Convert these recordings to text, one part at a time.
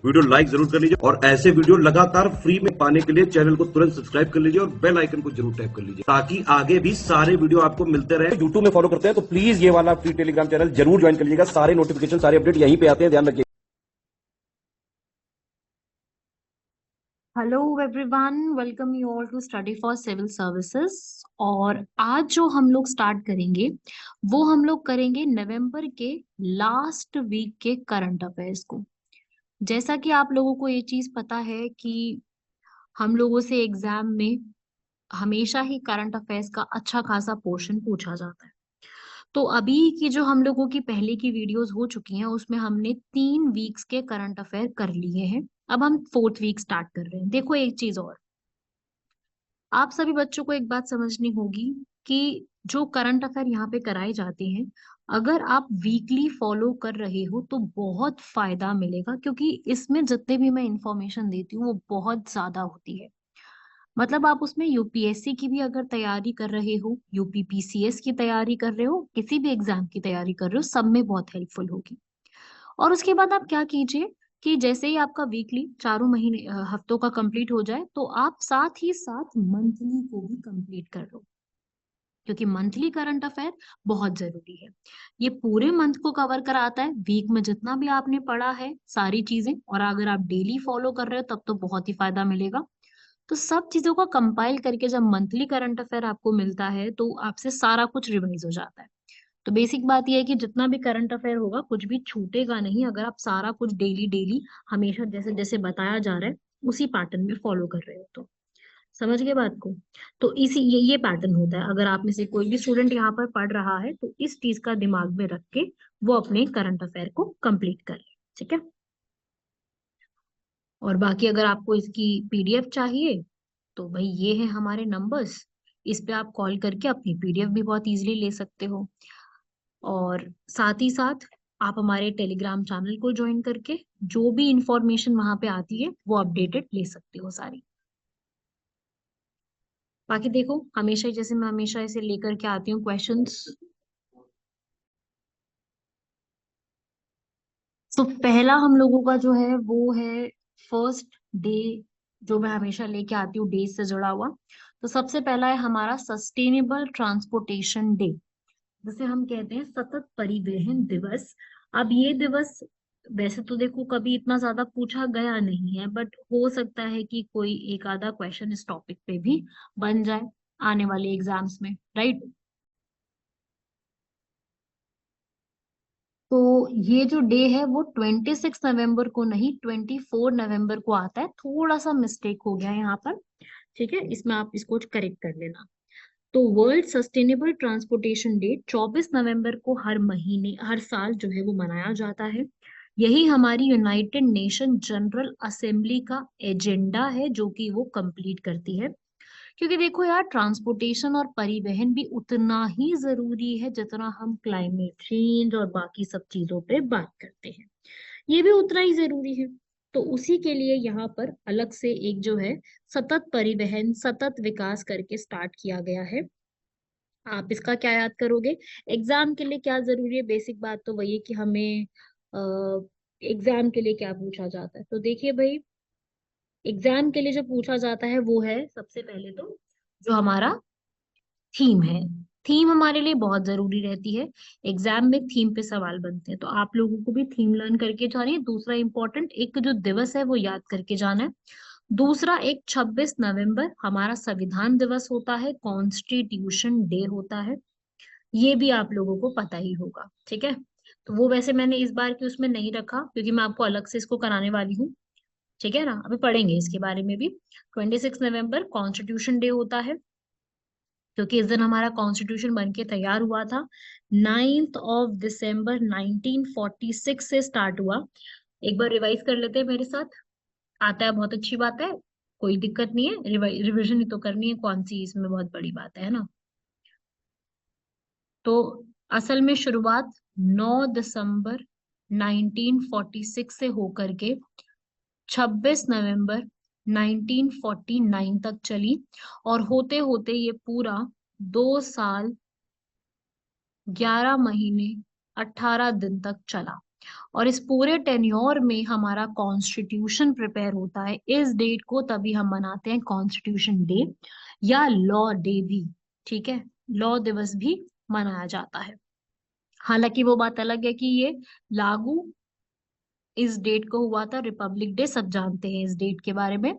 Video like जरूर कर लीजिए और ऐसे वीडियो लगातार फ्री में पाने के लिए चैनल को तुरंत सब्सक्राइब कर लीजिए और बेल आइकन को जरूर टैप कर लीजिए ताकि आगे भी सारे वीडियो आपको मिलते रहे। यूट्यूब में फॉलो करते हैं तो प्लीज ये वाला फ्री टेलीग्राम चैनल जरूर ज्वाइन कर लीजिएगा। सारे नोटिफिकेशन, सारे अपडेट यहीं पे आते हैं, ध्यान रखिए। Hello everyone, welcome you all to study for civil services. और आज जो हम लोग स्टार्ट करेंगे वो हम लोग करेंगे नवंबर के लास्ट वीक के करंट अफेयर्स को। जैसा कि आप लोगों को ये चीज पता है कि हम लोगों से एग्जाम में हमेशा ही करंट अफेयर्स का अच्छा खासा पोर्शन पूछा जाता है। तो अभी की जो हम लोगों की पहले की वीडियोस हो चुकी हैं उसमें हमने 3 वीक्स के करंट अफेयर कर लिए हैं। अब हम 4th वीक स्टार्ट कर रहे हैं। देखो एक चीज और, आप सभी बच्चों को एक बात समझनी होगी कि जो करंट अफेयर यहाँ पे कराए जाते हैं, अगर आप वीकली फॉलो कर रहे हो तो बहुत फायदा मिलेगा, क्योंकि इसमें जितने भी मैं इंफॉर्मेशन देती हूँ वो बहुत ज्यादा होती है। मतलब आप उसमें यूपीएससी की भी अगर तैयारी कर रहे हो, यूपीपीसीएस की तैयारी कर रहे हो, किसी भी एग्जाम की तैयारी कर रहे हो, सब में बहुत हेल्पफुल होगी। और उसके बाद आप क्या कीजिए कि जैसे ही आपका वीकली चारों महीने हफ्तों का कंप्लीट हो जाए तो आप साथ ही साथ मंथली को भी कंप्लीट कर लो, क्योंकि मंथली करंट अफेयर बहुत जरूरी है। ये पूरे मंथ को कवर कराता है, वीक में जितना भी आपने पढ़ा है सारी चीजें, और अगर आप डेली फॉलो कर रहे हो तब तो बहुत ही फायदा मिलेगा। तो सब चीजों को कंपाइल करके जब मंथली करंट अफेयर आपको मिलता है तो आपसे सारा कुछ रिवाइज हो जाता है। तो बेसिक बात यह है कि जितना भी करंट अफेयर होगा कुछ भी छूटेगा नहीं, अगर आप सारा कुछ डेली डेली हमेशा जैसे जैसे बताया जा रहा है उसी पैटर्न में फॉलो कर रहे हो। तो समझ गए बात को। तो इसी ये पैटर्न होता है। अगर आप में से कोई भी स्टूडेंट यहाँ पर पढ़ रहा है तो इस चीज का दिमाग में रख के वो अपने करंट अफेयर को कंप्लीट कर ले। ठीक है। और बाकी अगर आपको इसकी पीडीएफ चाहिए तो भाई ये है हमारे नंबर्स, इस पे आप कॉल करके अपनी पीडीएफ भी बहुत इजीली ले सकते हो। और साथ ही साथ आप हमारे टेलीग्राम चैनल को ज्वाइन करके जो भी इंफॉर्मेशन वहां पे आती है वो अपडेटेड ले सकते हो सारी। बाकी देखो, हमेशा ही जैसे मैं हमेशा इसे लेकर के आती हूँ क्वेश्चंस। तो पहला हम लोगों का जो है वो है फर्स्ट डे, जो मैं हमेशा लेके आती हूँ डे से जुड़ा हुआ। तो सबसे पहला है हमारा सस्टेनेबल ट्रांसपोर्टेशन डे, जिसे हम कहते हैं सतत परिवहन दिवस। अब ये दिवस वैसे तो देखो कभी इतना ज्यादा पूछा गया नहीं है, बट हो सकता है कि कोई एक आधा क्वेश्चन इस टॉपिक पे भी बन जाए आने वाले एग्जाम्स में, राइट। तो ये जो डे है वो 26 नवंबर को नहीं, 24 नवंबर को आता है। थोड़ा सा मिस्टेक हो गया है यहाँ पर, ठीक है, इसमें आप इसको करेक्ट कर लेना। तो वर्ल्ड सस्टेनेबल ट्रांसपोर्टेशन डे 24 नवंबर को हर महीने हर साल जो है वो मनाया जाता है। यही हमारी यूनाइटेड नेशन जनरल असेंबली का एजेंडा है जो कि वो कंप्लीट करती है। क्योंकि देखो यार, ट्रांसपोर्टेशन और परिवहन भी उतना ही जरूरी है जितना हम क्लाइमेट चेंज और बाकी सब चीजों पे बात करते हैं, ये भी उतना ही जरूरी है। तो उसी के लिए यहाँ पर अलग से एक जो है सतत परिवहन सतत विकास करके स्टार्ट किया गया है। आप इसका क्या याद करोगे, एग्जाम के लिए क्या जरूरी है? बेसिक बात तो वही है कि हमें एग्जाम के लिए क्या पूछा जाता है। तो देखिए भाई, एग्जाम के लिए जो पूछा जाता है वो है सबसे पहले तो जो हमारा थीम है। थीम हमारे लिए बहुत जरूरी रहती है। एग्जाम में थीम पे सवाल बनते हैं, तो आप लोगों को भी थीम लर्न करके जानी है। दूसरा इंपॉर्टेंट एक जो दिवस है वो याद करके जाना है। दूसरा, एक 26 नवंबर हमारा संविधान दिवस होता है, कॉन्स्टिट्यूशन डे होता है। ये भी आप लोगों को पता ही होगा, ठीक है। तो वो वैसे मैंने इस बार की उसमें नहीं रखा क्योंकि मैं आपको अलग से इसको कराने वाली हूँ, ठीक है ना। अभी पढ़ेंगे इसके बारे में भी। 26 नवंबर कॉन्स्टिट्यूशन डे होता है, क्योंकि इस दिन हमारा कॉन्स्टिट्यूशन बन के तैयार हुआ था। 9 दिसंबर 1946 से स्टार्ट हुआ। एक बार रिवाइज कर लेते हैं मेरे साथ, आता है बहुत अच्छी बात है, कोई दिक्कत नहीं है। रिविजन ही तो करनी है, कौन सी इसमें बहुत बड़ी बात है ना। तो असल में शुरुआत 9 दिसंबर 1946 से होकर के 26 नवंबर 1949 तक चली, और होते होते ये पूरा 2 साल 11 महीने 18 दिन तक चला। और इस पूरे टेन्योर में हमारा कॉन्स्टिट्यूशन प्रिपेयर होता है। इस डेट को तभी हम मनाते हैं कॉन्स्टिट्यूशन डे या लॉ डे भी, ठीक है, लॉ दिवस भी मनाया जाता है। हालांकि वो बात अलग है कि ये लागू इस डेट को हुआ था, रिपब्लिक डे, सब जानते हैं इस डेट के बारे में।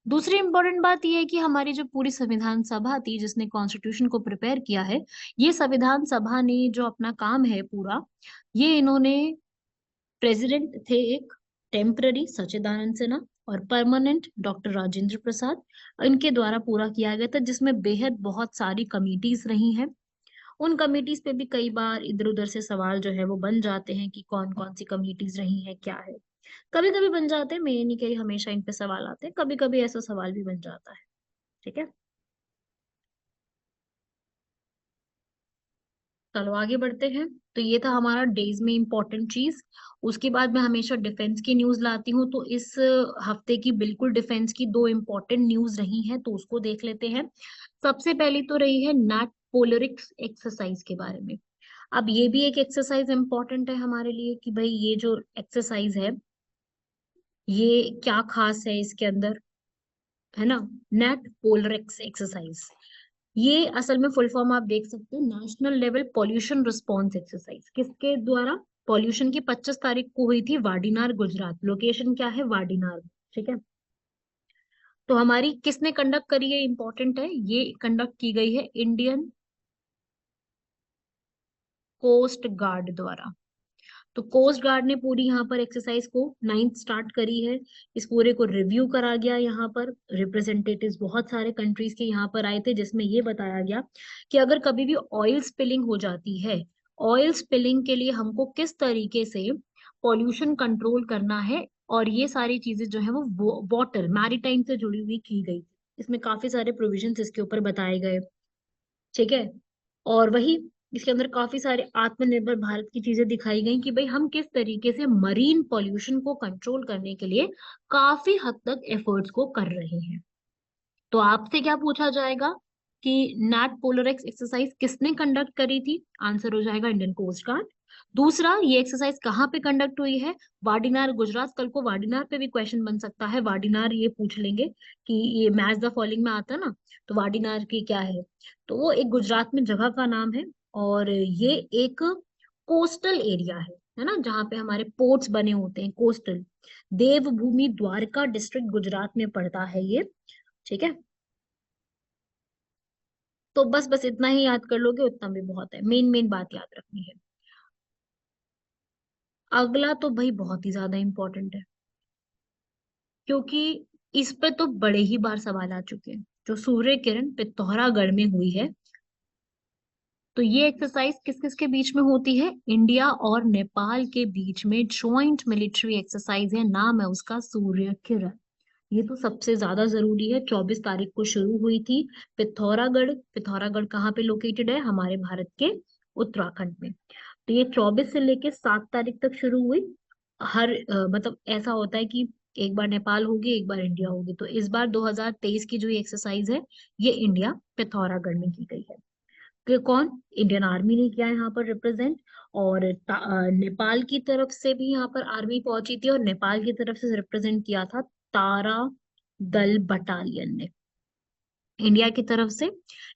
दूसरी इंपॉर्टेंट बात यह है कि हमारी जो पूरी संविधान सभा थी जिसने कॉन्स्टिट्यूशन को प्रिपेयर किया है, ये संविधान सभा ने जो अपना काम है पूरा, ये इन्होंने, प्रेसिडेंट थे एक टेम्पररी सच्चिदानंद सिन्हा और परमानेंट डॉक्टर राजेंद्र प्रसाद, इनके द्वारा पूरा किया गया था, जिसमें बेहद बहुत सारी कमिटीज रही हैं। उन कमिटीज पे भी कई बार इधर उधर से सवाल जो है वो बन जाते हैं कि कौन कौन सी कमिटीज रही हैं, क्या है। कभी कभी बन जाते हैं, मैं ये नहीं कही हमेशा इन पे सवाल आते हैं, कभी कभी ऐसा सवाल भी बन जाता है, ठीक है। चलो आगे बढ़ते हैं। तो ये था हमारा डेज में इंपॉर्टेंट चीज। उसके बाद मैं हमेशा डिफेंस की न्यूज लाती हूँ, तो इस हफ्ते की बिल्कुल डिफेंस की दो इंपॉर्टेंट न्यूज रही हैं, तो उसको देख लेते हैं। सबसे पहली तो रही है नैट पोलरिक्स एक्सरसाइज के बारे में। अब ये भी एक एक्सरसाइज इंपॉर्टेंट है हमारे लिए कि भाई ये जो एक्सरसाइज है ये क्या खास है इसके अंदर, है ना। नेट पोलरिक्स एक्सरसाइज, ये असल में फुल फॉर्म आप देख सकते हो, national level pollution response exercise. किसके द्वारा? पॉल्यूशन की 25 तारीख को हुई थी वाडीनार गुजरात, लोकेशन क्या है? वाडीनार, ठीक है। तो हमारी किसने कंडक्ट करी है, इंपॉर्टेंट है, ये कंडक्ट की गई है इंडियन कोस्ट गार्ड द्वारा। तो कोस्ट गार्ड ने पूरी यहाँ पर एक्सरसाइज को 9th स्टार्ट करी है। इस पूरे को रिव्यू करा गया, यहाँ पर रिप्रेजेंटेटिव्स बहुत सारे कंट्रीज के यहाँ पर आए थे, जिसमें ये बताया गया कि अगर कभी भी ऑयल स्पिलिंग हो जाती है, ऑयल स्पिलिंग के लिए हमको किस तरीके से पॉल्यूशन कंट्रोल करना है, और ये सारी चीजें जो है वो वाटर मैरीटाइम से जुड़ी हुई की गई। इसमें काफी सारे प्रोविजंस इसके ऊपर बताए गए, ठीक है। और वही इसके अंदर काफी सारे आत्मनिर्भर भारत की चीजें दिखाई गई कि भाई हम किस तरीके से मरीन पॉल्यूशन को कंट्रोल करने के लिए काफी हद तक एफर्ट्स को कर रहे हैं। तो आपसे क्या पूछा जाएगा कि नेट पोलरिक्स एक्सरसाइज किसने कंडक्ट करी थी? आंसर हो जाएगा इंडियन कोस्ट गार्ड। दूसरा, ये एक्सरसाइज कहाँ पे कंडक्ट हुई है? वाडीनार गुजरात। कल को वाडीनार पे भी क्वेश्चन बन सकता है, वाडीनार ये पूछ लेंगे कि ये मैच द फॉलोइंग में आता ना, तो वाडीनार की क्या है? तो वो एक गुजरात में जगह का नाम है, और ये एक कोस्टल एरिया है ना, जहाँ पे हमारे पोर्ट्स बने होते हैं, कोस्टल। देवभूमि द्वारका डिस्ट्रिक्ट गुजरात में पड़ता है ये, ठीक है। तो बस बस इतना ही याद कर लोगे उतना भी बहुत है, मेन मेन बात याद रखनी है। अगला तो भाई बहुत ही ज्यादा इंपॉर्टेंट है, क्योंकि इस पे तो बड़े ही बार सवाल आ चुके हैं। जो सूर्य किरण पिथौरागढ़ में हुई है, तो ये एक्सरसाइज किस किस के बीच में होती है? इंडिया और नेपाल के बीच में ज्वाइंट मिलिट्री एक्सरसाइज है, नाम है उसका सूर्य किरण। ये तो सबसे ज्यादा जरूरी है। 24 तारीख को शुरू हुई थी। पिथौरागढ़, पिथौरागढ़ कहाँ पे लोकेटेड है? हमारे भारत के उत्तराखंड में। तो ये 24 से लेके 7 तारीख तक शुरू हुई। हर मतलब ऐसा होता है कि एक बार नेपाल होगी, एक बार इंडिया होगी। तो इस बार 2023 की जो ये एक्सरसाइज है, ये इंडिया पिथौरागढ़ में की गई है। कि कौन? इंडियन आर्मी ने किया है यहाँ पर रिप्रेजेंट, और नेपाल की तरफ से भी यहाँ पर आर्मी पहुंची थी, और नेपाल की तरफ से रिप्रेजेंट किया था तारा दल बटालियन ने। इंडिया की तरफ से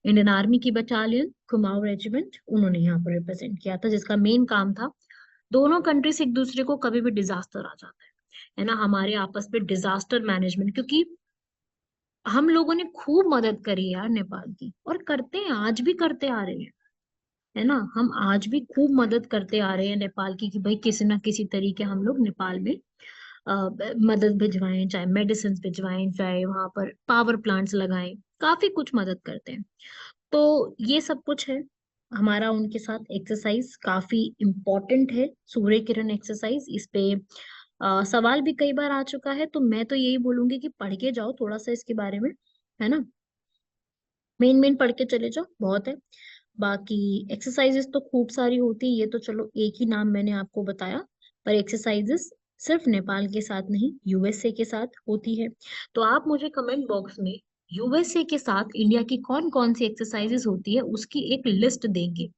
इंडियन आर्मी की बटालियन कुमाऊं रेजिमेंट, उन्होंने यहाँ पर रिप्रेजेंट किया था, जिसका मेन काम था, दोनों कंट्री से एक दूसरे को कभी भी डिजास्टर आ जाता है ना, हमारे आपस में डिजास्टर मैनेजमेंट। क्योंकि हम लोगों ने खूब मदद करी है यार नेपाल की, और करते हैं, आज भी करते आ रहे हैं, है ना। हम आज भी खूब मदद करते आ रहे हैं नेपाल की, कि भाई किसी ना किसी तरीके हम लोग नेपाल में मदद भिजवाएं, चाहे मेडिसिन भिजवाएं, चाहे वहां पर पावर प्लांट्स लगाएं, काफी कुछ मदद करते हैं। तो ये सब कुछ है हमारा उनके साथ। एक्सरसाइज काफी इम्पोर्टेंट है, सूर्य किरण एक्सरसाइज। इस पे सवाल भी कई बार आ चुका है, तो मैं तो यही बोलूंगी कि पढ़ के जाओ थोड़ा सा इसके बारे में, है ना। मेन मेन पढ़ के चले जाओ, बहुत है। बाकी एक्सरसाइजेस तो खूब सारी होती है, ये तो चलो एक ही नाम मैंने आपको बताया, पर एक्सरसाइजेस सिर्फ नेपाल के साथ नहीं, यूएसए के साथ होती है। तो आप मुझे कमेंट बॉक्स में यूएसए के साथ इंडिया की कौन कौन सी एक्सरसाइजेस होती है उसकी एक लिस्ट देंगे,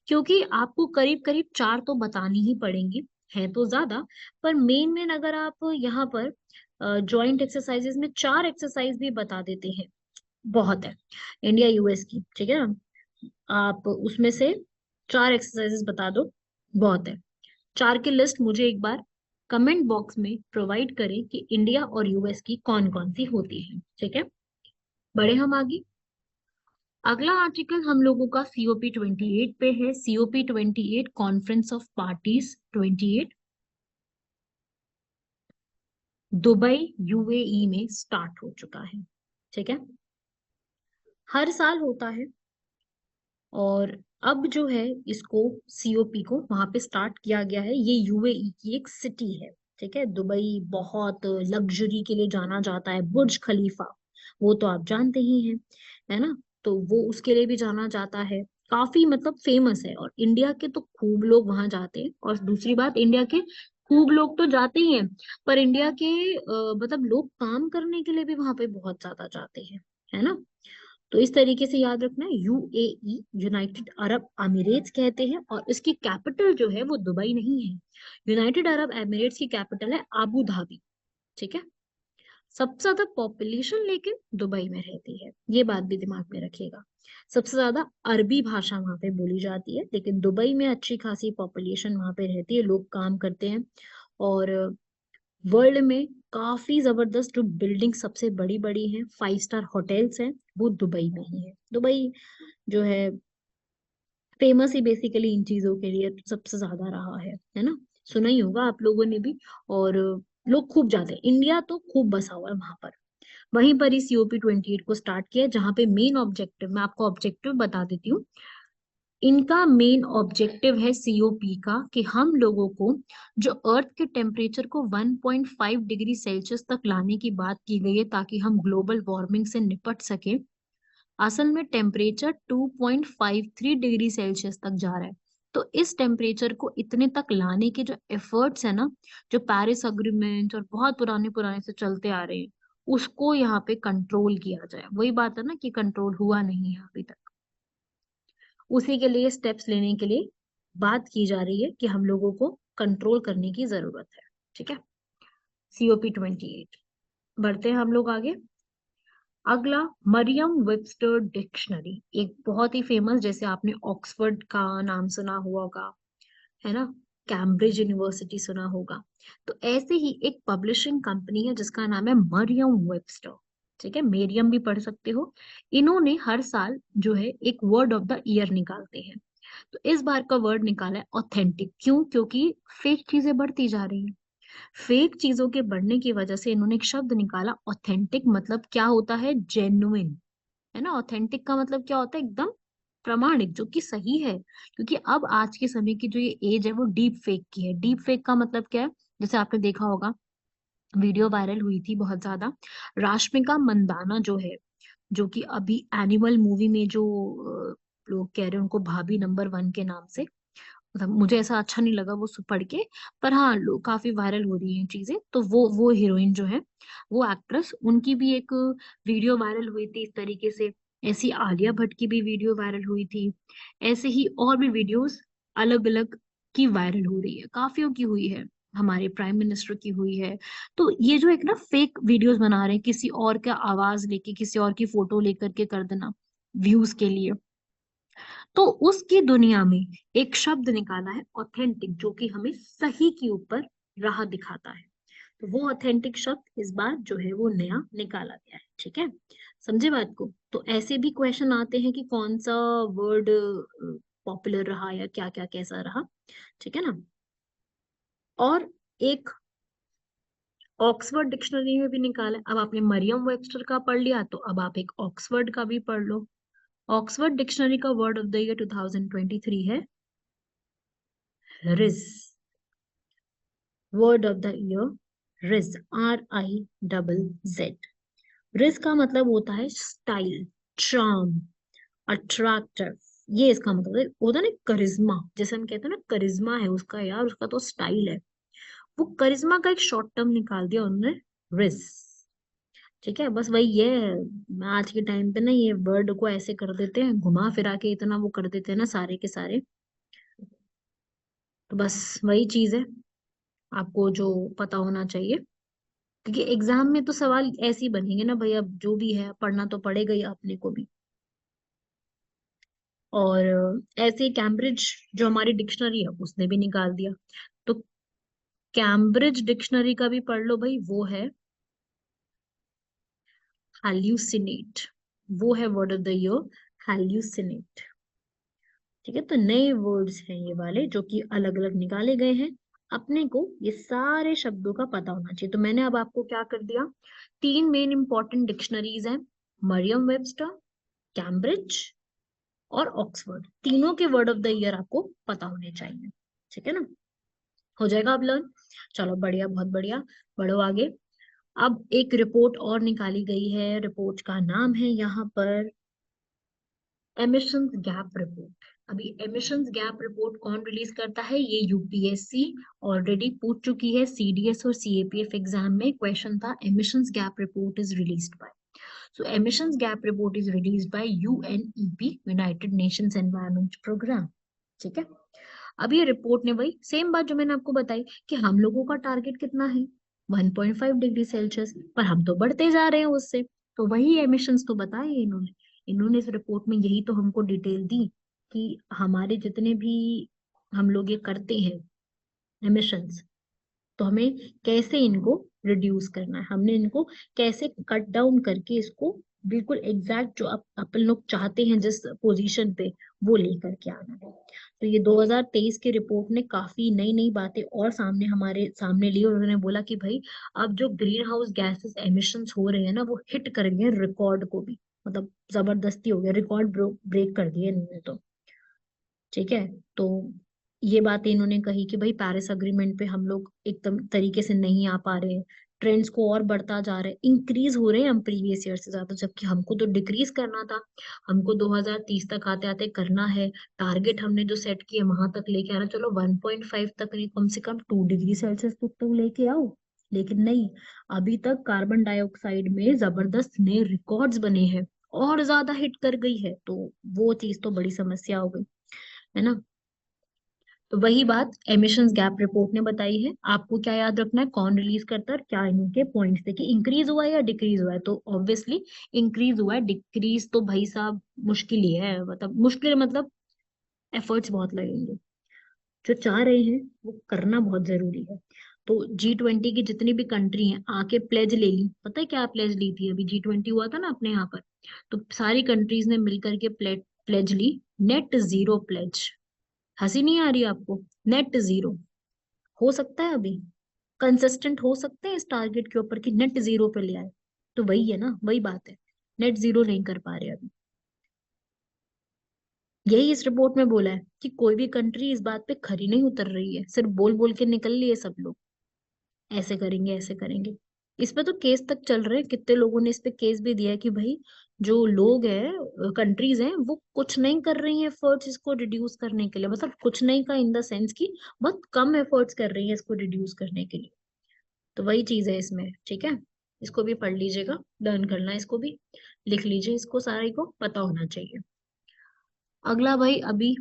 क्योंकि आपको करीब करीब चार तो बतानी ही पड़ेंगी। है तो ज्यादा, पर मेन अगर आप यहाँ पर जॉइंट एक्सरसाइजेज में 4 एक्सरसाइज भी बता देते हैं, बहुत है। इंडिया यूएस की, ठीक है ना, आप उसमें से 4 एक्सरसाइजेस बता दो, बहुत है। 4 की लिस्ट मुझे एक बार कमेंट बॉक्स में प्रोवाइड करें कि इंडिया और यूएस की कौन कौन सी होती है, ठीक है। बढ़े हम आगे। अगला आर्टिकल हम लोगों का सीओपी 28 पे है। COP 28 conference of parties 28 Dubai UAE में स्टार्ट हो चुका है, ठीक है। हर साल होता है, और अब जो है इसको सीओपी को वहां पे स्टार्ट किया गया है। ये यूएई की एक सिटी है, ठीक है। दुबई बहुत लग्जरी के लिए जाना जाता है, बुर्ज खलीफा, वो तो आप जानते ही हैं, है ना। तो वो उसके लिए भी जाना जाता है, काफी मतलब फेमस है। और इंडिया के तो खूब लोग वहां जाते हैं, और दूसरी बात, इंडिया के खूब लोग तो जाते ही हैं, पर इंडिया के मतलब लोग काम करने के लिए भी वहां पे बहुत ज्यादा जाते हैं, है ना। तो इस तरीके से याद रखना, यूएई यूनाइटेड अरब अमीरेट्स कहते हैं, और इसकी कैपिटल जो है वो दुबई नहीं है। यूनाइटेड अरब एमिरेट्स की कैपिटल है आबू धाबी, ठीक है। सबसे ज्यादा पॉपुलेशन लेकिन दुबई में रहती है, ये बात भी दिमाग में रखिएगा। सबसे ज्यादा अरबी भाषा वहां पे बोली जाती है, लेकिन दुबई में अच्छी खासी पॉपुलेशन वहां पे रहती है, लोग काम करते हैं। और वर्ल्ड में काफी जबरदस्त जो बिल्डिंग सबसे बड़ी बड़ी हैं, 5 स्टार होटल्स हैं, वो दुबई में ही है। दुबई जो है फेमस ही बेसिकली इन चीजों के लिए सबसे ज्यादा रहा है ना। सुना ही होगा आप लोगों ने भी। और लोग खूब जाते हैं, इंडिया तो खूब बसा हुआ है वहां पर। वहीं पर ही सीओपी 28 को स्टार्ट किया, जहां पे मेन ऑब्जेक्टिव, मैं आपको ऑब्जेक्टिव बता देती हूँ। इनका मेन ऑब्जेक्टिव है सीओपी का कि हम लोगों को जो अर्थ के टेम्परेचर को 1.5 डिग्री सेल्सियस तक लाने की बात की गई है, ताकि हम ग्लोबल वार्मिंग से निपट सके। असल में टेम्परेचर 2.53 डिग्री सेल्सियस तक जा रहा है। तो इस टेम्परेचर को इतने तक लाने के जो एफर्ट्स है ना, जो पेरिस अग्रीमेंट और बहुत पुराने पुराने से चलते आ रहे हैं, उसको यहाँ पे कंट्रोल किया जाए। वही बात है ना कि कंट्रोल हुआ नहीं है अभी तक। उसी के लिए स्टेप्स लेने के लिए बात की जा रही है कि हम लोगों को कंट्रोल करने की जरूरत है, ठीक है। सीओपी 28। बढ़ते हैं हम लोग आगे। अगला, मरियम वेबस्टर डिक्शनरी, एक बहुत ही फेमस, जैसे आपने ऑक्सफोर्ड का नाम सुना हुआ होगा, है ना, कैम्ब्रिज यूनिवर्सिटी सुना होगा। तो ऐसे ही एक पब्लिशिंग कंपनी है जिसका नाम है मरियम वेबस्टर, ठीक है, मेरियम भी पढ़ सकते हो। इन्होंने हर साल जो है एक वर्ड ऑफ द ईयर निकालते हैं। तो इस बार का वर्ड निकाला है ऑथेंटिक। क्यों? क्योंकि फेक चीजें बढ़ती जा रही हैं। फेक चीजों के बढ़ने की वजह से इन्होंने एक शब्द निकाला ऑथेंटिक। मतलब क्या होता है? जेन्युइन, है ना। ऑथेंटिक का मतलब क्या होता है? एकदम प्रमाणिक, जो कि सही है। क्योंकि अब आज के समय की जो ये एज है वो डीप फेक की है। डीप फेक का मतलब क्या है? जैसे आपने देखा होगा, वीडियो वायरल हुई थी बहुत ज्यादा, राश्मिका मंदाना जो है, जो कि अभी एनिमल मूवी में जो लोग कह रहे हैं उनको भाभी नंबर 1 के नाम से, मतलब मुझे ऐसा अच्छा नहीं लगा वो पढ़ के। पर हाँ, लोग काफी वायरल हो रही हैं चीजें। तो वो हीरोइन जो है, वो एक्ट्रेस, उनकी भी एक वीडियो वायरल हुई थी इस तरीके से। ऐसी आलिया भट्ट की भी वीडियो वायरल हुई थी। ऐसे ही और भी वीडियोस अलग अलग की वायरल हो रही है, काफियों की हुई है, हमारे प्राइम मिनिस्टर की हुई है। तो ये जो एक ना फेक वीडियोस बना रहे हैं, किसी और का आवाज लेके, किसी और की फोटो लेकर के कर देना व्यूज के लिए। तो उसकी दुनिया में एक शब्द निकाला है ऑथेंटिक, जो कि हमें सही के ऊपर राह दिखाता है। तो वो ऑथेंटिक शब्द इस बार जो है वो नया निकाला गया है, ठीक है। समझे बात को? तो ऐसे भी क्वेश्चन आते हैं कि कौन सा वर्ड पॉपुलर रहा या क्या क्या कैसा रहा, ठीक है ना। और एक ऑक्सफोर्ड डिक्शनरी में भी निकाला है। अब आपने मरियम वेबस्टर का पढ़ लिया, तो अब आप एक ऑक्सफोर्ड का भी पढ़ लो। ऑक्सफोर्ड डिक्शनरी का वर्ड ऑफ द ईयर 2023 है ridge. Word of the year ridge, RIZZ। Ridge का मतलब होता है स्टाइल, चार्म, अट्रैक्टिव। ये इसका मतलब होता है ना, करिश्मा। जैसे हम कहते हैं ना, करिश्मा है उसका, यार उसका तो स्टाइल है। वो करिश्मा का एक शॉर्ट टर्म निकाल दिया उन्होंने, रिज, ठीक है। बस वही है, आज के टाइम पे ना ये वर्ड को ऐसे कर देते हैं, घुमा फिरा के इतना वो कर देते हैं ना सारे के सारे। तो बस वही चीज है। आपको जो पता होना चाहिए, क्योंकि एग्जाम में तो सवाल ऐसे ही बनेंगे ना भाई, अब जो भी है पढ़ना तो पड़ेगा ही अपने को भी। और ऐसे कैम्ब्रिज जो हमारी डिक्शनरी है उसने भी निकाल दिया, तो कैम्ब्रिज डिक्शनरी का भी पढ़ लो भाई, वो है हाल्यूसिनेट, वो है वर्ड ऑफ द ईयर हाल्यूसिनेट। ठीक है, तो नए वर्ड्स हैं ये वाले जो कि अलग अलग निकाले गए हैं, अपने को ये सारे शब्दों का पता होना चाहिए। तो मैंने अब आपको क्या कर दिया, तीन मेन इंपॉर्टेंट डिक्शनरीज हैं, मरियम वेबस्टर, कैम्ब्रिज और ऑक्सफोर्ड, तीनों के वर्ड ऑफ द ईयर आपको पता होने चाहिए। ठीक है ना, हो जाएगा अब लर्न। चलो बढ़िया, बहुत बढ़िया, बढ़ो आगे। अब एक रिपोर्ट और निकाली गई है, रिपोर्ट का नाम है यहाँ पर एमिशंस गैप रिपोर्ट। अभी एमिशंस गैप रिपोर्ट कौन रिलीज करता है, ये यूपीएससी ऑलरेडी पूछ चुकी है, सीडीएस और सीएपीएफ एग्जाम में क्वेश्चन था, emissions gap report is released by, so emissions gap report is released by UNEP, United Nations Environment Programme. ठीक है, अब ये रिपोर्ट ने वही सेम बात जो मैंने आपको बताई कि हम लोगों का टारगेट कितना है, 1.5 डिग्री सेल्सियस, पर हम तो बढ़ते जा रहे हैं उससे। तो वही एमिशंस तो बताए इन्होंने, इन्होंने इस रिपोर्ट में यही तो हमको डिटेल दी कि हमारे जितने भी हम लोग ये करते हैं एमिशंस, तो हमें कैसे इनको रिड्यूस करना है, हमने इनको कैसे कट डाउन करके इसको बिल्कुल एग्जैक्ट जो अपन लोग चाहते हैं जिस पोजीशन पे, वो लेकर के आना है। तो ये 2023 की रिपोर्ट ने काफी नई नई बातें और सामने हमारे सामने ली, और उन्होंने बोला कि भाई अब जो ग्रीन हाउस गैसेस एमिशंस हो रहे हैं ना, वो हिट कर गए रिकॉर्ड को भी, मतलब जबरदस्ती हो गया, रिकॉर्ड ब्रेक कर दिए इन्होंने तो। ठीक है, तो ये बात इन्होंने कही कि भाई पेरिस अग्रीमेंट पे हम लोग एकदम तरीके से नहीं आ पा रहे हैं, ट्रेंड्स को और बढ़ता जा रहे हैं, इंक्रीज हो रहे हैं हम प्रीवियस ईयर से ज्यादा, जबकि हमको तो डिक्रीज करना था, हमको 2030 तक आते आते करना है, टारगेट हमने जो सेट किया वहां तक लेके आना, चलो 1.5 तक नहीं, कम से कम 2 डिग्री सेल्सियस तक तो लेके आओ। लेकिन नहीं, अभी तक कार्बन डाइऑक्साइड में जबरदस्त नए रिकॉर्ड्स बने हैं, और ज्यादा हिट कर गई है, तो वो चीज तो बड़ी समस्या हो गई, है ना। तो वही बात एमिशंस गैप रिपोर्ट ने बताई है, आपको क्या याद रखना है, कौन रिलीज करता है और क्या इनके पॉइंट्स थे, कि इंक्रीज हुआ है या डिक्रीज हुआ है, तो ऑब्वियसली इंक्रीज हुआ है, डिक्रीज तो भाई साहब मुश्किल ही है, मतलब मुश्किल मतलब एफर्ट्स बहुत लगेंगे, जो चाह रहे हैं वो करना बहुत जरूरी है। तो G20 की जितनी भी कंट्री हैं आके प्लेज ले ली, पता है क्या प्लेज ली थी, अभी G20 हुआ था ना अपने यहाँ पर, तो सारी कंट्रीज ने मिलकर के प्लेज ली, नेट जीरो प्लेज। हंसी नहीं आ रही आपको, नेट जीरो हो सकता है अभी, कंसिस्टेंट हो सकते हैं इस टारगेट के ऊपर कि नेट जीरो पे ले आए, तो वही है ना, वही बात है, नेट जीरो नहीं कर पा रहे अभी। यही इस रिपोर्ट में बोला है कि कोई भी कंट्री इस बात पे खरी नहीं उतर रही है, सिर्फ बोल बोल के निकल लिए सब लोग, ऐसे करेंगे ऐसे करेंगे। इस पे तो केस तक चल रहे हैं, कितने लोगों ने इस पे केस भी दिया है कि भाई जो लोग हैं, कंट्रीज हैं, वो कुछ नहीं कर रही हैं एफर्ट्स इसको रिड्यूस करने के लिए, मतलब कुछ नहीं का इन द सेंस की बहुत कम एफर्ट्स कर रही है इसको रिड्यूस करने के लिए। तो वही चीज है इसमें, ठीक है, इसको भी पढ़ लीजिएगा, लर्न करना है इसको भी, लिख लीजिए, इसको सारे को पता होना चाहिए। अगला भाई, अभी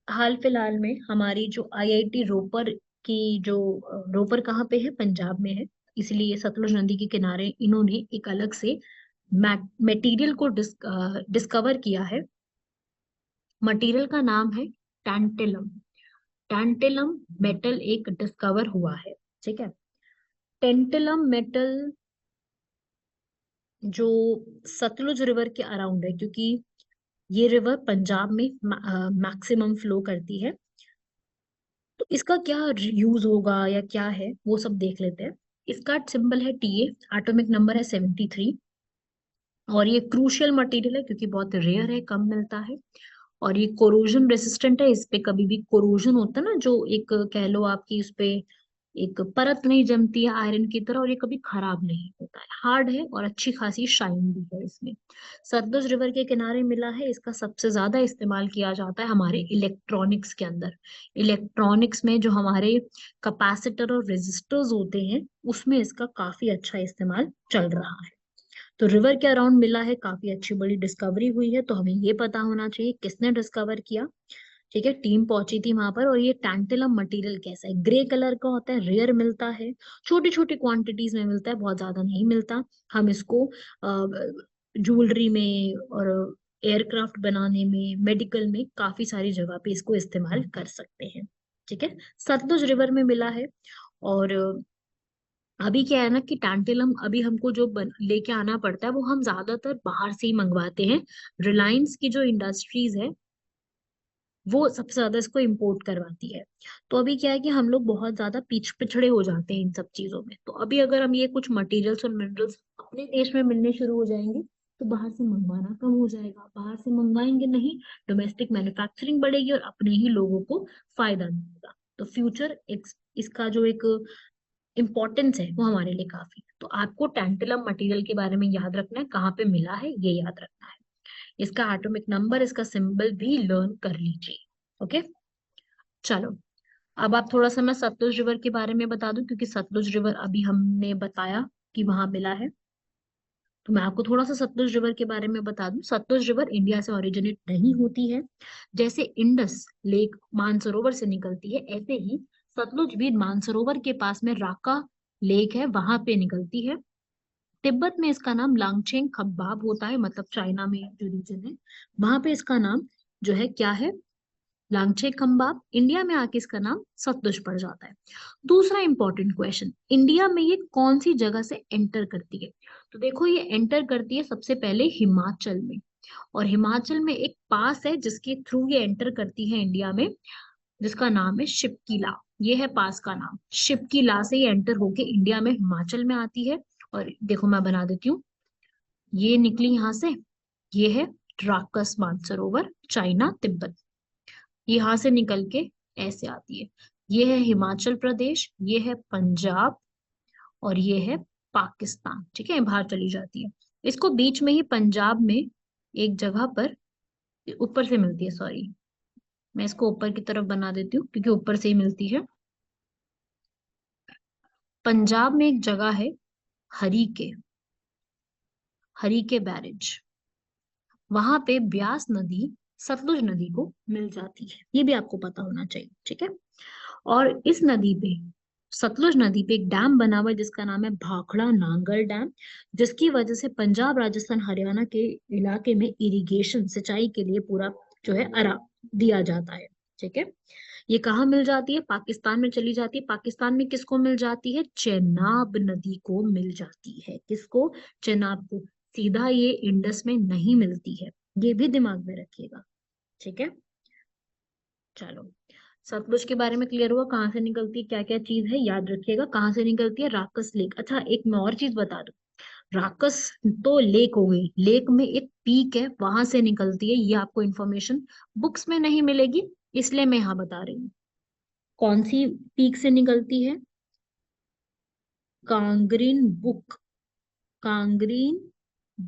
हाल फिलहाल में हमारी जो आईआईटी रोपर की जो रोपर कहाँ पे है, पंजाब में है, इसलिए सतलुज नदी के किनारे इन्होंने एक अलग से मटेरियल को डिस्कवर किया है। मटेरियल का नाम है टैंटेलम, टैंटेलम मेटल एक डिस्कवर हुआ है। ठीक है, टेंटेलम मेटल जो सतलुज रिवर के अराउंड है, क्योंकि ये रिवर पंजाब में मैक्सिमम फ्लो करती है, तो इसका क्या यूज होगा या क्या है वो सब देख लेते हैं। इसका सिंबल है टीए, एटॉमिक नंबर है 73, और ये क्रूशियल मटेरियल है क्योंकि बहुत रेयर है, कम मिलता है, और ये कोरोजन रेसिस्टेंट है, इस पे कभी भी कोरोजन होता है ना, जो एक कह लो आपकी उस पे एक परत नहीं जमती है आयरन की तरह, और ये कभी खराब नहीं होता है, हार्ड है और अच्छी खासी शाइन भी है इसमें। सतलुज रिवर के किनारे मिला है, इसका सबसे ज्यादा इस्तेमाल किया जाता है हमारे इलेक्ट्रॉनिक्स के अंदर, इलेक्ट्रॉनिक्स में जो हमारे कैपेसिटर और रेजिस्टर्स होते हैं उसमें इसका काफी अच्छा इस्तेमाल चल रहा है। तो रिवर के अराउंड मिला है, काफी अच्छी बड़ी डिस्कवरी हुई है, तो हमें ये पता होना चाहिए किसने डिस्कवर किया, ठीक है, टीम पहुंची थी वहां पर। और ये टैंटेलम मटेरियल कैसा है, ग्रे कलर का होता है, रेयर मिलता है, छोटी छोटी क्वांटिटीज में मिलता है, बहुत ज्यादा नहीं मिलता। हम इसको ज्वेलरी में और एयरक्राफ्ट बनाने में, मेडिकल में, काफी सारी जगह पे इसको इस्तेमाल कर सकते हैं। ठीक है, सतलुज रिवर में मिला है। और अभी क्या है ना कि टैंटेलम अभी हमको जो लेके आना पड़ता है वो हम ज्यादातर बाहर से ही मंगवाते हैं। रिलायंस की जो इंडस्ट्रीज है वो सबसे ज्यादा इसको इम्पोर्ट करवाती है। तो अभी क्या है कि हम लोग बहुत ज्यादा पिछड़े हो जाते हैं इन सब चीजों में। तो अभी अगर हम ये कुछ मटेरियल्स और मिनरल्स अपने देश में मिलने शुरू हो जाएंगे तो बाहर से मंगवाना कम हो जाएगा। बाहर से मंगवाएंगे नहीं, डोमेस्टिक मैन्युफैक्चरिंग बढ़ेगी और अपने ही लोगों को फायदा मिलेगा। तो फ्यूचर इसका जो एक इम्पोर्टेंस है वो हमारे लिए काफी है। तो आपको टैंटलम मटेरियल के बारे में याद रखना है, कहाँ पे मिला है ये याद रखना है, इसका एटॉमिक नंबर, इसका सिंबल भी लर्न कर लीजिए। ओके, चलो। अब आप थोड़ा सा मैं सतलुज रिवर के बारे में बता दूं, क्योंकि सतलुज रिवर अभी हमने बताया कि वहां मिला है। तो मैं आपको थोड़ा सा सतलुज रिवर के बारे में बता दूं। सतलुज रिवर इंडिया से ओरिजिनेट नहीं होती है। जैसे इंडस लेक मानसरोवर से निकलती है, ऐसे ही सतलुज भी मानसरोवर के पास में राका लेक है, वहां पे निकलती है। तिब्बत में इसका नाम लांगचेंग खब्बाब होता है, मतलब चाइना में जो रीजन है वहां पे इसका नाम जो है क्या है, लांगचे खम्बाब। इंडिया में आके इसका नाम सतलुज पड़ जाता है। दूसरा इंपॉर्टेंट क्वेश्चन, इंडिया में ये कौन सी जगह से एंटर करती है? तो देखो ये एंटर करती है सबसे पहले हिमाचल में। और हिमाचल में एक पास है जिसके थ्रू ये एंटर करती है इंडिया में, जिसका नाम है शिपकीला। ये है पास का नाम, शिपकीला से ये एंटर होके इंडिया में हिमाचल में आती है। और देखो मैं बना देती हूँ, ये निकली यहाँ से, ये है ड्राकस मानसरोवर, चाइना तिब्बत। यहाँ से निकल के ऐसे आती है, ये है हिमाचल प्रदेश, ये है पंजाब, और ये है पाकिस्तान। ठीक है, बाहर चली जाती है। इसको बीच में ही पंजाब में एक जगह पर ऊपर से मिलती है, सॉरी मैं इसको ऊपर की तरफ बना देती हूँ क्योंकि ऊपर से ही मिलती है। पंजाब में एक जगह है हरीके, हरीके बैरेज, वहां पे ब्यास नदी सतलुज नदी को मिल जाती है, ये भी आपको पता होना चाहिए। ठीक है, और इस नदी पे, सतलुज नदी पे एक डैम बना हुआ है जिसका नाम है भाखड़ा नांगल डैम, जिसकी वजह से पंजाब राजस्थान हरियाणा के इलाके में इरिगेशन सिंचाई के लिए पूरा जो है अरा दिया जाता है। ठीक है, ये कहाँ मिल जाती है, पाकिस्तान में चली जाती है। पाकिस्तान में किसको मिल जाती है, चेनाब नदी को मिल जाती है। किसको, चेनाब को। सीधा ये इंडस में नहीं मिलती है, ये भी दिमाग में रखिएगा। ठीक है, चलो। सतलुज के बारे में क्लियर हुआ, कहाँ से निकलती है, क्या क्या चीज है याद रखिएगा। कहाँ से निकलती है, राकस लेक। अच्छा एक मैं और चीज बता दूं, राकस तो लेक हो गई, लेक में एक पीक है वहां से निकलती है। ये आपको इन्फॉर्मेशन बुक्स में नहीं मिलेगी, इसलिए मैं यहाँ बता रही हूँ। कौन सी पीक से निकलती है, कांगरीन बुक, कांगरीन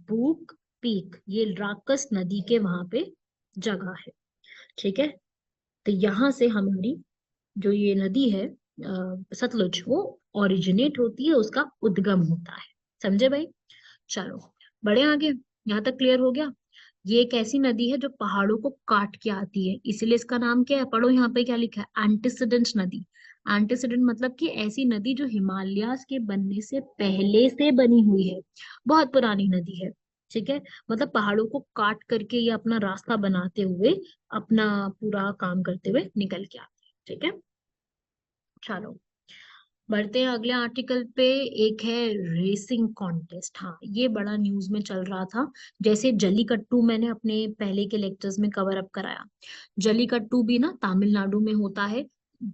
बुक पीक, ये राकस नदी के वहां पे जगह है। ठीक है, तो यहाँ से हमारी जो ये नदी है सतलुज, वो ओरिजिनेट होती है, उसका उद्गम होता है। समझे भाई? चलो बढ़े आगे, यहाँ तक क्लियर हो गया। ये एक ऐसी नदी है जो पहाड़ों को काट के आती है, इसीलिए इसका नाम क्या है, पढ़ो यहाँ पे क्या लिखा है, एंटीसीडेंट नदी। एंटीसीडेंट मतलब कि ऐसी नदी जो हिमालयास के बनने से पहले से बनी हुई है, बहुत पुरानी नदी है। ठीक है, मतलब पहाड़ों को काट करके ये अपना रास्ता बनाते हुए, अपना पूरा काम करते हुए निकल के आती है। ठीक है, चलो बढ़ते हैं अगले आर्टिकल पे। एक है रेसिंग कॉन्टेस्ट। हाँ ये बड़ा न्यूज में चल रहा था। जैसे जल्लीकट्टू मैंने अपने पहले के लेक्चर्स में कवर अप कराया, जल्लीकट्टू भी ना तमिलनाडु में होता है।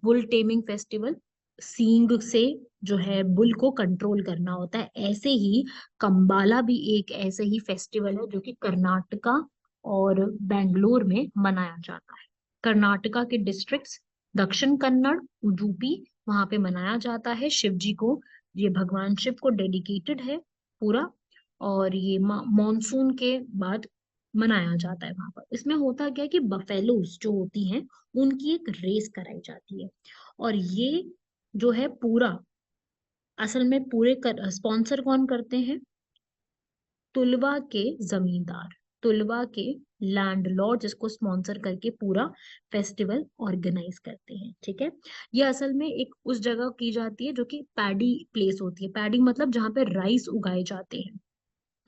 बुल टेमिंग फेस्टिवल, सींग से जो है बुल को कंट्रोल करना होता है। ऐसे ही कंबाला भी एक ऐसे ही फेस्टिवल है जो कि कर्नाटका और बेंगलोर में मनाया जाता है। कर्नाटका के डिस्ट्रिक्ट्स दक्षिण कन्नड़, उडुपी, वहां पे मनाया जाता है। शिव जी को, ये भगवान शिव को डेडिकेटेड है पूरा। और ये मॉनसून के बाद मनाया जाता है वहां पर। इसमें होता क्या है कि बफेलोज जो होती हैं उनकी एक रेस कराई जाती है। और ये जो है पूरा, असल में पूरे स्पॉन्सर कौन करते हैं, तुलवा के जमींदार। तुलवा के लैंडलॉर्ड जिसको स्पॉन्सर करके पूरा फेस्टिवल ऑर्गेनाइज करते हैं। ठीक है, ये असल में एक उस जगह की जाती है जो कि पैडी प्लेस होती है। पैडी मतलब जहाँ पे राइस उगाए जाते हैं,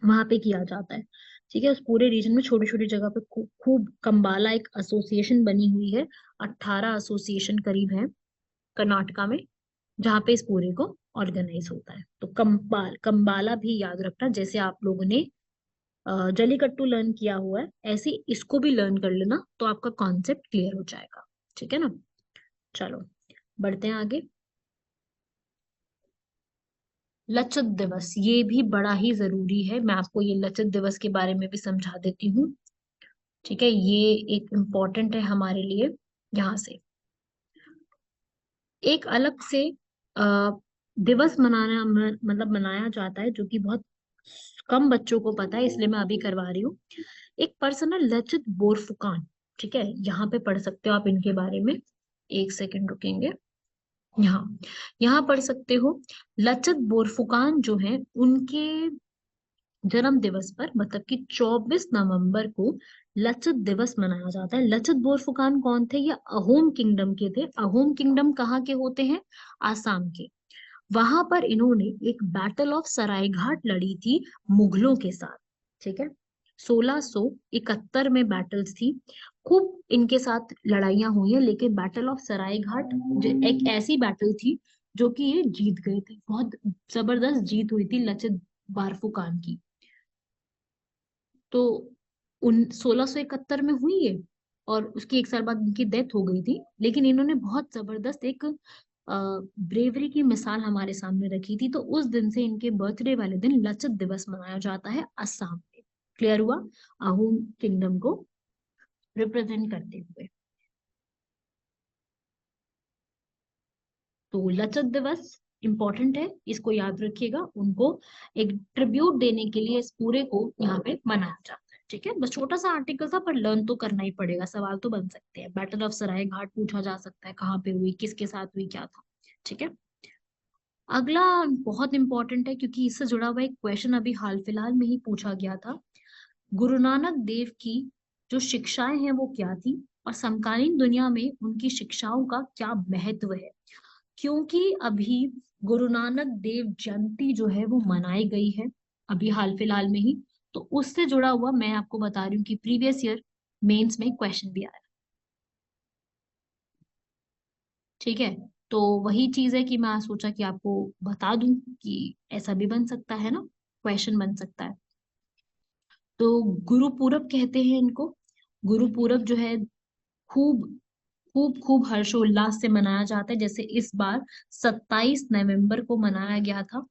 वहां पे किया जाता है। ठीक है, उस पूरे रीजन में छोटी छोटी जगह पे खूब कंबाला एक एसोसिएशन बनी हुई है, 18 एसोसिएशन करीब है कर्नाटका में, जहाँ पे इस पूरे को ऑर्गेनाइज होता है। तो कंबाला भी याद रखना, जैसे आप लोगों ने जलीकट्टू लर्न किया हुआ है, ऐसे इसको भी लर्न कर लेना तो आपका कॉन्सेप्ट क्लियर हो जाएगा। ठीक है ना, चलो बढ़ते हैं आगे। लचित दिवस, ये भी बड़ा ही जरूरी है, मैं आपको ये लचित दिवस के बारे में भी समझा देती हूँ। ठीक है, ये एक इम्पोर्टेंट है हमारे लिए। यहाँ से एक अलग से अ, दिवस मनाना मतलब मनाया जाता है, जो कि बहुत कम बच्चों को पता है, इसलिए मैं अभी करवा रही हूँ। एक पर्सन है लचित बोरफुकान। ठीक है, यहाँ पे पढ़ सकते हो आप इनके बारे में। एक सेकंड रुकेंगे, यहाँ यहाँ पढ़ सकते हो। लचित बोरफुकान जो है, उनके जन्म दिवस पर मतलब कि 24 नवंबर को लचित दिवस मनाया जाता है। लचित बोरफुकान कौन थे? ये अहोम किंगडम के थे। अहोम किंगडम कहाँ के होते हैं? आसाम के। वहां पर इन्होंने एक बैटल ऑफ सरायघाट लड़ी थी मुगलों के साथ। ठीक है, 1671 में बैटल्स थी, खूब इनके साथ लड़ाइयां हुई हैं, लेकिन बैटल ऑफ सरायघाट जो एक ऐसी बैटल थी जो कि ये जीत गए थे। बहुत जबरदस्त जीत हुई थी लचित बारफुकान की। तो उन 1671 में हुई है, और उसकी एक साल बाद उनकी डेथ हो गई थी, लेकिन इन्होंने बहुत जबरदस्त एक ब्रेवरी की मिसाल हमारे सामने रखी थी। तो उस दिन से इनके बर्थडे वाले दिन लचित दिवस मनाया जाता है असम में। क्लियर हुआ? अहोम किंगडम को रिप्रेजेंट करते हुए। तो लचित दिवस इंपॉर्टेंट है, इसको याद रखिएगा। उनको एक ट्रिब्यूट देने के लिए इस पूरे को यहाँ पे मनाया जाता है। ठीक है, बस छोटा सा आर्टिकल था, पर लर्न तो करना ही पड़ेगा। सवाल तो बन सकते हैं, बैटल ऑफ सराय घाट पूछा जा सकता है, कहाँ पे हुई, किसके साथ हुई, क्या था। ठीक है, अगला बहुत इंपॉर्टेंट है, क्योंकि इससे जुड़ा हुआ एक क्वेश्चन अभी हाल फिलहाल में ही पूछा गया था। गुरु नानक देव की जो शिक्षाएं हैं वो क्या थी, और समकालीन दुनिया में उनकी शिक्षाओं का क्या महत्व है। क्योंकि अभी गुरु नानक देव जयंती जो है वो मनाई गई है अभी हाल फिलहाल में ही, तो उससे जुड़ा हुआ मैं आपको बता रही हूँ कि प्रीवियस ईयर मेंस में क्वेश्चन भी आया। ठीक है, तो वही चीज है कि मैं सोचा कि आपको बता दूं कि ऐसा भी बन सकता है ना, क्वेश्चन बन सकता है। तो गुरु पूरब कहते हैं इनको। गुरु पूरब जो है खूब खूब खूब हर्षोल्लास से मनाया जाता है। जैसे इस बार 27 नवंबर को मनाया गया था,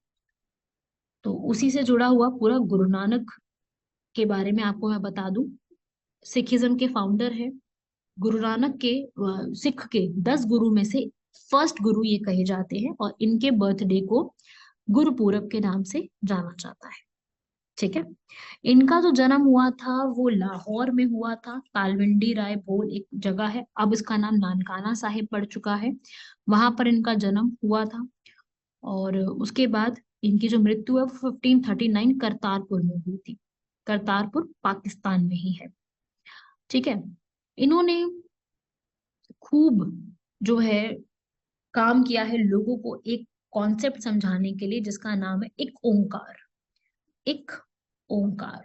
तो उसी से जुड़ा हुआ पूरा गुरु नानक के बारे में आपको मैं बता दूं। सिखिज्म के फाउंडर है गुरु नानक के। सिख के 10 गुरु में से फर्स्ट गुरु ये कहे जाते हैं, और इनके बर्थडे को गुरुपूरब के नाम से जाना जाता है। ठीक है, इनका जो जन्म हुआ था वो लाहौर में हुआ था। तालविंडी राय भोल एक जगह है, अब इसका नाम नानकाना साहिब पड़ चुका है। वहां पर इनका जन्म हुआ था, और उसके बाद इनकी जो मृत्यु है वो 1539 करतारपुर में हुई थी। करतारपुर पाकिस्तान में ही है। ठीक है, इन्होंने खूब जो है काम किया है लोगों को एक कॉन्सेप्ट समझाने के लिए, जिसका नाम है एक ओंकार। एक ओंकार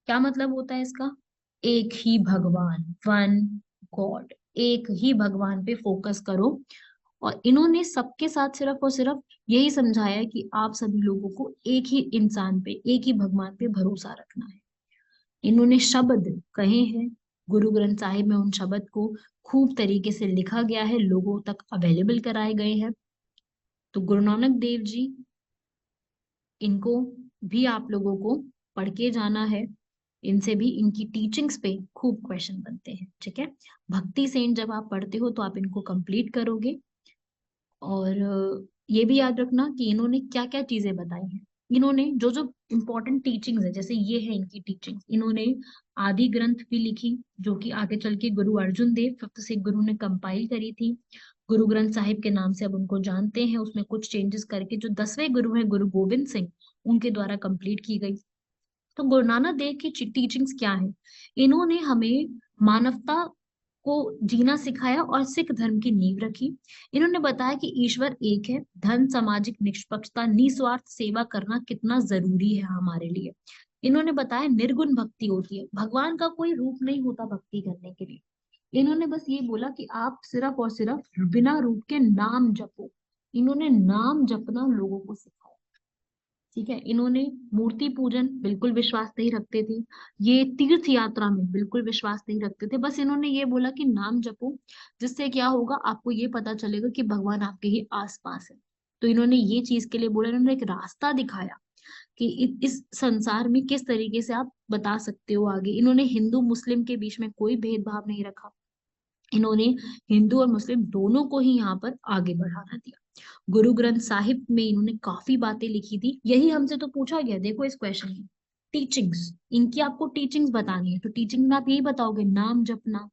क्या मतलब होता है इसका? एक ही भगवान, वन गॉड, एक ही भगवान पे फोकस करो। और इन्होंने सबके साथ सिर्फ और सिर्फ यही समझाया है कि आप सभी लोगों को एक ही इंसान पे, एक ही भगवान पे भरोसा रखना है। इन्होंने शब्द कहे हैं, गुरु ग्रंथ साहिब में उन शब्द को खूब तरीके से लिखा गया है, लोगों तक अवेलेबल कराए गए हैं। तो गुरु नानक देव जी, इनको भी आप लोगों को पढ़ के जाना है। इनसे भी, इनकी टीचिंग्स पे खूब क्वेश्चन बनते हैं। ठीक है, भक्ति सेन जब आप पढ़ते हो तो आप इनको कंप्लीट करोगे। और ये भी याद रखना कि इन्होंने क्या क्या चीजें बताई हैं। इन्होंने जो जो इम्पोर्टेंट टीचिंग्स है, जैसे ये है इनकी टीचिंग्स, इन्होंने आदि ग्रंथ भी लिखी, जो कि आगे चल के गुरु अर्जुन देव फिफ्थ सिख गुरु ने कंपाइल करी थी। गुरु ग्रंथ साहिब के नाम से अब उनको जानते हैं, उसमें कुछ चेंजेस करके जो 10वें गुरु हैं गुरु गोविंद सिंह, उनके द्वारा कंप्लीट की गई। तो गुरु नानक देव की टीचिंग्स क्या है? इन्होंने हमें मानवता को जीना सिखाया और सिख धर्म की नींव रखी। इन्होंने बताया कि ईश्वर एक है, धर्म, सामाजिक निष्पक्षता, निस्वार्थ सेवा करना कितना जरूरी है हमारे लिए। इन्होंने बताया निर्गुण भक्ति होती है, भगवान का कोई रूप नहीं होता भक्ति करने के लिए। इन्होंने बस ये बोला कि आप सिर्फ और सिर्फ बिना रूप के नाम जपो। इन्होंने नाम जपना लोगों को सिखाया। ठीक है, इन्होंने मूर्ति पूजन बिल्कुल विश्वास नहीं रखते थे, ये तीर्थ यात्रा में बिल्कुल विश्वास नहीं रखते थे। बस इन्होंने ये बोला कि नाम जपो, जिससे क्या होगा, आपको ये पता चलेगा कि भगवान आपके ही आसपास है। तो इन्होंने ये चीज के लिए बोला, इन्होंने एक रास्ता दिखाया कि इस संसार में किस तरीके से आप बता सकते हो आगे। इन्होंने हिंदू मुस्लिम के बीच में कोई भेदभाव नहीं रखा। इन्होंने हिंदू और मुस्लिम दोनों को ही यहाँ पर आगे बढ़ाना दिया। गुरु ग्रंथ साहिब में इन्होंने काफी बातें लिखी थी। यही हमसे तो पूछा गया, देखो इस क्वेश्चन में, टीचिंग्स, इनकी आपको टीचिंग्स बतानी है, तो टीचिंग में आप यही बताओगे, नाम जपना।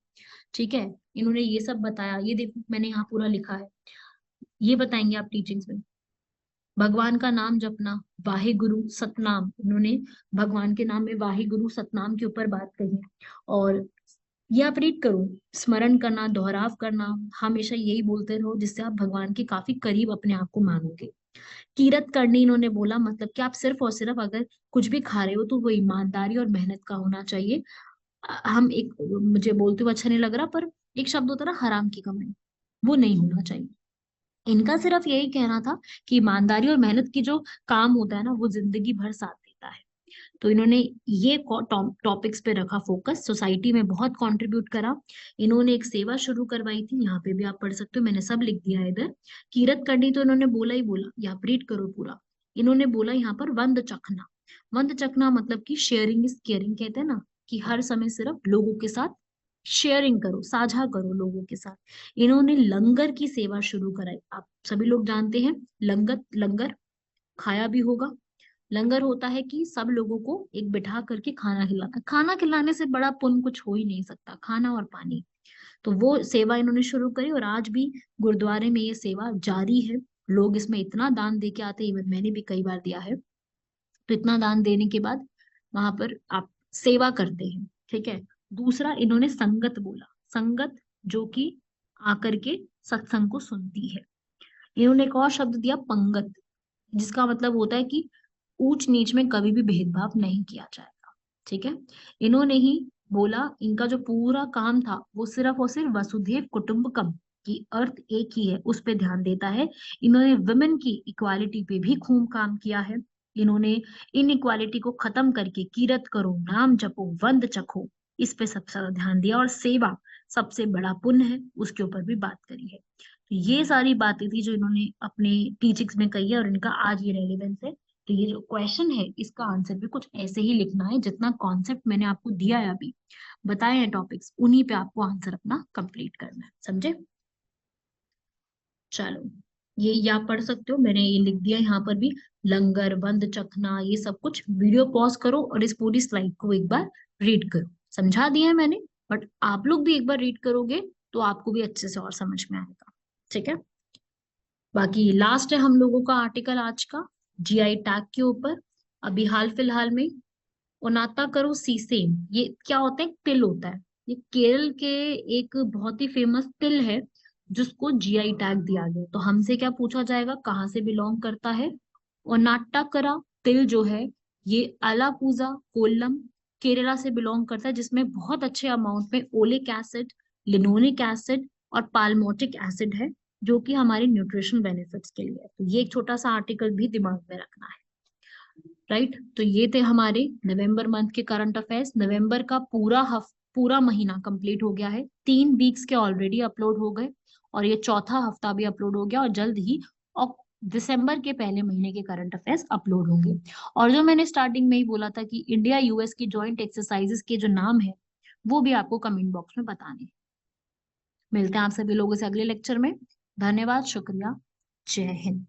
ठीक है, इन्होंने ये सब बताया, ये देखो मैंने यहाँ पूरा लिखा है, ये बताएंगे आप टीचिंग्स में। भगवान का नाम जपना, वाहे गुरु सतनाम, इन्होंने भगवान के नाम में वाहे गुरु सतनाम के ऊपर बात कही है। और ये आप रीड करो, स्मरण करना, दोहराव करना, हमेशा यही बोलते रहो, जिससे आप भगवान के काफी करीब अपने आप को मानोगे। किरत करनी इन्होंने बोला, मतलब कि आप सिर्फ और सिर्फ अगर कुछ भी खा रहे हो तो वो ईमानदारी और मेहनत का होना चाहिए। हम एक, मुझे बोलते हुए अच्छा नहीं लग रहा, पर एक शब्द होता है ना, हराम की कमाई, वो नहीं होना चाहिए। इनका सिर्फ यही कहना था कि ईमानदारी और मेहनत की जो काम होता है ना, वो जिंदगी भर साथ देता है। तो इन्होंने ये टॉपिक्स पे रखा फोकस, सोसाइटी में बहुत कंट्रीब्यूट करा। इन्होंने एक सेवा शुरू करवाई थी, यहाँ पे भी आप पढ़ सकते हो, मैंने सब लिख दिया है इधर। कीरत करनी तो इन्होंने बोला ही बोला, यहाँ रीड करो पूरा। इन्होंने बोला यहाँ पर वंद चखना। वंद चखना मतलब कि शेयरिंग इज केयरिंग, कहते हैं ना, कि हर समय सिर्फ लोगों के साथ शेयरिंग करो, साझा करो लोगों के साथ। इन्होंने लंगर की सेवा शुरू कराई। आप सभी लोग जानते हैं लंगर, लंगर खाया भी होगा। लंगर होता है कि सब लोगों को एक बिठा करके खाना खिलाना। खाना खिलाने से बड़ा पुण्य कुछ हो ही नहीं सकता, खाना और पानी। तो वो सेवा इन्होंने शुरू करी, और आज भी गुरुद्वारे में ये सेवा जारी है। लोग इसमें इतना दान दे के आते हैं, इवन मैंने भी कई बार दिया है। तो इतना दान देने के बाद वहां पर आप सेवा करते हैं। ठीक है, दूसरा इन्होंने संगत बोला, संगत जो कि आकर के सत्संग को सुनती है। इन्होंने एक और शब्द दिया, पंगत, जिसका मतलब होता है कि ऊंच नीच में कभी भी भेदभाव नहीं किया जाएगा। ठीक है, इन्होंने ही बोला, इनका जो पूरा काम था वो सिर्फ और सिर्फ वसुधैव कुटुंबकम की अर्थ एक ही है, उस पे ध्यान देता है। इन्होंने वुमेन की इक्वालिटी पे भी खूब काम किया है। इन्होंने इन इक्वालिटी को खत्म करके कीरत करो, नाम जपो, वंद चखो, इस पे सबसे ज्यादा ध्यान दिया। और सेवा सबसे बड़ा पुण्य है, उसके ऊपर भी बात करी है। तो ये सारी बातें थी जो इन्होंने अपने टीचिंग्स में कही है, और इनका आज ये रेलेवेंस है। तो ये जो क्वेश्चन है, इसका आंसर भी कुछ ऐसे ही लिखना है, जितना कॉन्सेप्ट मैंने आपको दिया है अभी, बताए हैं टॉपिक्स, उन्हीं पे आपको आंसर अपना कंप्लीट करना है, समझे? चलो, ये आप पढ़ सकते हो, मैंने ये लिख दिया यहाँ पर भी। लंगर, बंद चखना, ये सब कुछ वीडियो पॉज करो और इस पूरी स्लाइड को एक बार रीड करो। समझा दिया है मैंने, बट आप लोग भी एक बार रीड करोगे तो आपको भी अच्छे से और समझ में आएगा। ठीक है, बाकी लास्ट है हम लोगों का आर्टिकल आज का, जीआई टैग के ऊपर। अभी हाल फिलहाल में ओनाता करो सीसेम, ये क्या होता है? तिल होता है। ये केरल के एक बहुत ही फेमस तिल है, जिसको जीआई टैग दिया गया। तो हमसे क्या पूछा जाएगा, कहाँ से बिलोंग करता है? ओनाटा करा तिल जो है, ये अलापूजा कोल्लम केरला से बिलोंग करता है, जिसमें बहुत अच्छे अमाउंट में ओलिक एसिड, लिनोलिक एसिड और पाल्मोटिक एसिड है, जो कि हमारे न्यूट्रिशन बेनिफिट्स के लिए है। तो ये एक छोटा सा आर्टिकल भी दिमाग में रखना है। राइट, तो ये थे हमारे नवंबर मंथ के करंट अफेयर्स। नवंबर का पूरा महीना कंप्लीट हो गया है, 3 वीक्स के ऑलरेडी अपलोड हो गए, और ये चौथा हफ्ता भी अपलोड हो गया, और जल्द ही दिसंबर के पहले महीने के करंट अफेयर्स अपलोड होंगे। और जो मैंने स्टार्टिंग में ही बोला था कि इंडिया यूएस की जॉइंट एक्सरसाइजेस के जो नाम है, वो भी आपको कमेंट बॉक्स में बताने हैं। मिलते हैं आप सभी लोगों से अगले लेक्चर में। धन्यवाद, शुक्रिया, जय हिंद।